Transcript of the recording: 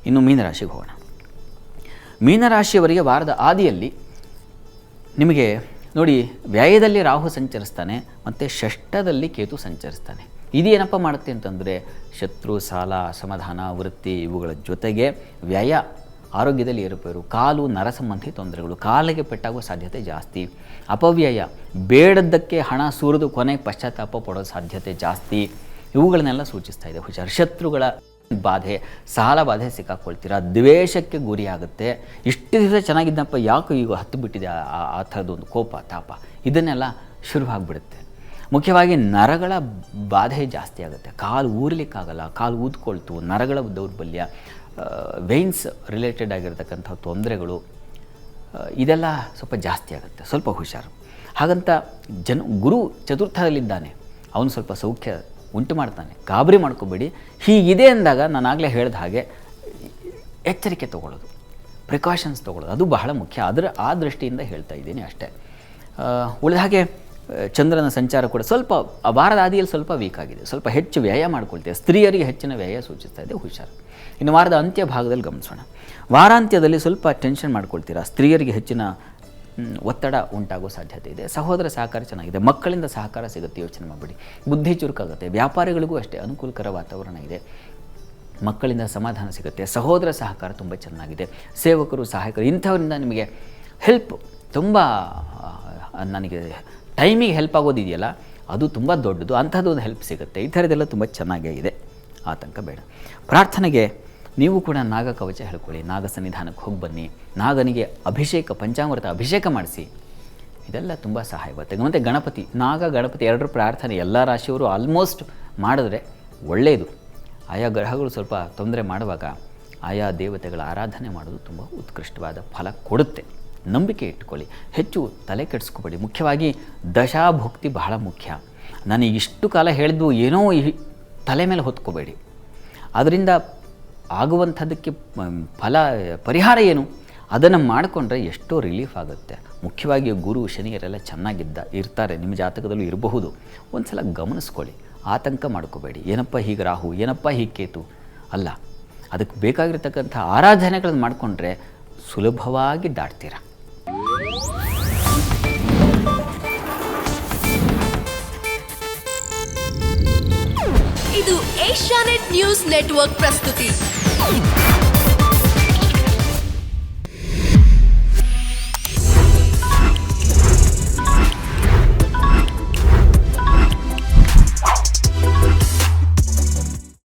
ಇನ್ನು ಮೀನರಾಶಿಗೆ ಹೋಗೋಣ. ಮೀನರಾಶಿಯವರಿಗೆ ವಾರದ ಆದಿಯಲ್ಲಿ ನಿಮಗೆ ನೋಡಿ, ವ್ಯಯದಲ್ಲಿ ರಾಹು ಸಂಚರಿಸ್ತಾನೆ ಮತ್ತು ಷಷ್ಠದಲ್ಲಿ ಕೇತು ಸಂಚರಿಸ್ತಾನೆ. ಇದೇನಪ್ಪ ಮಾಡುತ್ತೆ ಅಂತಂದರೆ ಶತ್ರು, ಸಾಲ, ಅಸಮಾಧಾನ, ವೃತ್ತಿ ಇವುಗಳ ಜೊತೆಗೆ ವ್ಯಯ, ಆರೋಗ್ಯದಲ್ಲಿ ಏರುಪೇರು, ಕಾಲು, ನರ ಸಂಬಂಧಿ ತೊಂದರೆಗಳು, ಕಾಲಿಗೆ ಪೆಟ್ಟಾಗುವ ಸಾಧ್ಯತೆ ಜಾಸ್ತಿ, ಅಪವ್ಯಯ, ಬೇಡದ್ದಕ್ಕೆ ಹಣ ಸುರಿದು ಕೊನೆಗೆ ಪಶ್ಚಾತ್ತಾಪ ಪಡೋ ಸಾಧ್ಯತೆ ಜಾಸ್ತಿ, ಇವುಗಳನ್ನೆಲ್ಲ ಸೂಚಿಸ್ತಾ ಇದೆ. ಹುಷಾರು. ಶತ್ರುಗಳ ಬಾಧೆ, ಸಾಲ ಬಾಧೆ ಸಿಕ್ಕಾಕೊಳ್ತೀರ, ದ್ವೇಷಕ್ಕೆ ಗುರಿಯಾಗುತ್ತೆ. ಇಷ್ಟು ದಿವಸ ಚೆನ್ನಾಗಿದ್ದಪ್ಪ, ಯಾಕೆ ಈಗ ಹತ್ತು ಬಿಟ್ಟಿದೆ ಆ ಥರದೊಂದು ಕೋಪ, ತಾಪ, ಇದನ್ನೆಲ್ಲ ಶುರುವಾಗ್ಬಿಡುತ್ತೆ. ಮುಖ್ಯವಾಗಿ ನರಗಳ ಬಾಧೆ ಜಾಸ್ತಿ ಆಗುತ್ತೆ. ಕಾಲು ಊರ್ಲಿಕ್ಕಾಗಲ್ಲ, ಕಾಲು ಊದ್ಕೊಳ್ತು, ನರಗಳ ದೌರ್ಬಲ್ಯ, ವೆಯ್ನ್ಸ್ ರಿಲೇಟೆಡ್ ಆಗಿರತಕ್ಕಂಥ ತೊಂದರೆಗಳು, ಇದೆಲ್ಲ ಸ್ವಲ್ಪ ಜಾಸ್ತಿ ಆಗುತ್ತೆ. ಸ್ವಲ್ಪ ಹುಷಾರು. ಹಾಗಂತ ಗುರು ಚತುರ್ಥದಲ್ಲಿದ್ದಾನೆ, ಅವನು ಸ್ವಲ್ಪ ಸೌಖ್ಯ ಉಂಟು ಮಾಡ್ತಾನೆ, ಗಾಬರಿ ಮಾಡ್ಕೋಬೇಡಿ. ಹೀಗಿದೆ ಅಂದಾಗ ನಾನಾಗಲೇ ಹೇಳಿದ ಹಾಗೆ ಎಚ್ಚರಿಕೆ ತೊಗೊಳ್ಳೋದು, ಪ್ರಿಕಾಷನ್ಸ್ ತೊಗೊಳ್ಳೋದು, ಅದು ಬಹಳ ಮುಖ್ಯ. ಆ ದೃಷ್ಟಿಯಿಂದ ಹೇಳ್ತಾ ಇದ್ದೀನಿ ಅಷ್ಟೇ. ಉಳಿದ ಹಾಗೆ ಚಂದ್ರನ ಸಂಚಾರ ಕೂಡ ಸ್ವಲ್ಪ ವಾರದ ಆದಿಯಲ್ಲಿ ಸ್ವಲ್ಪ ವೀಕ್ ಆಗಿದೆ, ಸ್ವಲ್ಪ ಹೆಚ್ಚು ವ್ಯಯ ಮಾಡ್ಕೊಳ್ತೇವೆ. ಸ್ತ್ರೀಯರಿಗೆ ಹೆಚ್ಚಿನ ವ್ಯಯ ಸೂಚಿಸ್ತಾ ಇದೆ. ಹುಷಾರು. ಇನ್ನು ವಾರದ ಅಂತ್ಯ ಭಾಗದಲ್ಲಿ ಗಮನಿಸೋಣ. ವಾರಾಂತ್ಯದಲ್ಲಿ ಸ್ವಲ್ಪ ಟೆನ್ಷನ್ ಮಾಡ್ಕೊಳ್ತೀರಾ, ಸ್ತ್ರೀಯರಿಗೆ ಹೆಚ್ಚಿನ ಒತ್ತಡ ಉಂಟಾಗೋ ಸಾಧ್ಯತೆ ಇದೆ. ಸಹೋದರ ಸಹಕಾರ ಚೆನ್ನಾಗಿದೆ, ಮಕ್ಕಳಿಂದ ಸಹಕಾರ ಸಿಗುತ್ತೆ, ಯೋಚನೆ ಮಾಡಬೇಡಿ. ಬುದ್ಧಿ ಚುರುಕಾಗುತ್ತೆ. ವ್ಯಾಪಾರಿಗಳಿಗೂ ಅಷ್ಟೇ ಅನುಕೂಲಕರ ವಾತಾವರಣ ಇದೆ, ಮಕ್ಕಳಿಂದ ಸಮಾಧಾನ ಸಿಗುತ್ತೆ. ಸಹೋದರ ಸಹಕಾರ ತುಂಬ ಚೆನ್ನಾಗಿದೆ. ಸೇವಕರು, ಸಹಾಯಕರು ಇಂಥವರಿಂದ ನಿಮಗೆ ಹೆಲ್ಪ್, ತುಂಬ ನನಗೆ ಟೈಮಿಗೆ ಹೆಲ್ಪ್ ಆಗೋದಿದೆಯಲ್ಲ, ಅದು ತುಂಬ ದೊಡ್ಡದು, ಅಂಥದ್ದೊಂದು ಹೆಲ್ಪ್ ಸಿಗುತ್ತೆ. ಈ ಥರದ್ದೆಲ್ಲ ತುಂಬ ಚೆನ್ನಾಗೇ ಇದೆ, ಆತಂಕ ಬೇಡ. ಪ್ರಾರ್ಥನೆಗೆ ನೀವು ಕೂಡ ನಾಗ ಕವಚ ಹೇಳ್ಕೊಳ್ಳಿ, ನಾಗ ಸನ್ನಿಧಾನಕ್ಕೆ ಹೋಗಿ ಬನ್ನಿ, ನಾಗನಿಗೆ ಅಭಿಷೇಕ, ಪಂಚಾಮೃತ ಅಭಿಷೇಕ ಮಾಡಿಸಿ, ಇದೆಲ್ಲ ತುಂಬ ಸಹಾಯವಾಗುತ್ತೆ. ಮತ್ತು ಗಣಪತಿ, ಗಣಪತಿ ಎರಡರ ಪ್ರಾರ್ಥನೆ ಎಲ್ಲ ರಾಶಿಯವರು ಆಲ್ಮೋಸ್ಟ್ ಮಾಡಿದ್ರೆ ಒಳ್ಳೆಯದು. ಆಯಾ ಗ್ರಹಗಳು ಸ್ವಲ್ಪ ತೊಂದರೆ ಮಾಡುವಾಗ ಆಯಾ ದೇವತೆಗಳ ಆರಾಧನೆ ಮಾಡೋದು ತುಂಬ ಉತ್ಕೃಷ್ಟವಾದ ಫಲ ಕೊಡುತ್ತೆ. ನಂಬಿಕೆ ಇಟ್ಕೊಳ್ಳಿ, ಹೆಚ್ಚು ತಲೆ ಕೆಡಿಸ್ಕೋಬೇಡಿ. ಮುಖ್ಯವಾಗಿ ದಶಾಭುಕ್ತಿ ಬಹಳ ಮುಖ್ಯ. ನನಗೆ ಇಷ್ಟು ಕಾಲ ಹೇಳಿದ್ದು ಏನೋ ತಲೆ ಮೇಲೆ ಹೊತ್ಕೋಬೇಡಿ. ಅದರಿಂದ ಆಗುವಂಥದ್ದಕ್ಕೆ ಪರಿಹಾರ ಏನು, ಅದನ್ನು ಮಾಡಿಕೊಂಡ್ರೆ ಎಷ್ಟೋ ರಿಲೀಫ್ ಆಗುತ್ತೆ. ಮುಖ್ಯವಾಗಿ ಗುರು, ಶನಿಯರೆಲ್ಲ ಇರ್ತಾರೆ, ನಿಮ್ಮ ಜಾತಕದಲ್ಲೂ ಇರಬಹುದು. ಒಂದು ಸಲ ಗಮನಿಸ್ಕೊಳ್ಳಿ, ಆತಂಕ ಮಾಡ್ಕೋಬೇಡಿ. ಏನಪ್ಪ ಹೀಗೆ ರಾಹು, ಏನಪ್ಪ ಹೀಗೆ ಕೇತು ಅಲ್ಲ. ಅದಕ್ಕೆ ಬೇಕಾಗಿರ್ತಕ್ಕಂಥ ಆರಾಧನೆಗಳನ್ನು ಮಾಡಿಕೊಂಡ್ರೆ ಸುಲಭವಾಗಿ ದಾಟ್ತೀರ. ಇದು ಏಷ್ಯಾನೆಟ್ ನ್ಯೂಸ್ ನೆಟ್ವರ್ಕ್ ಪ್ರಸ್ತುತಿ.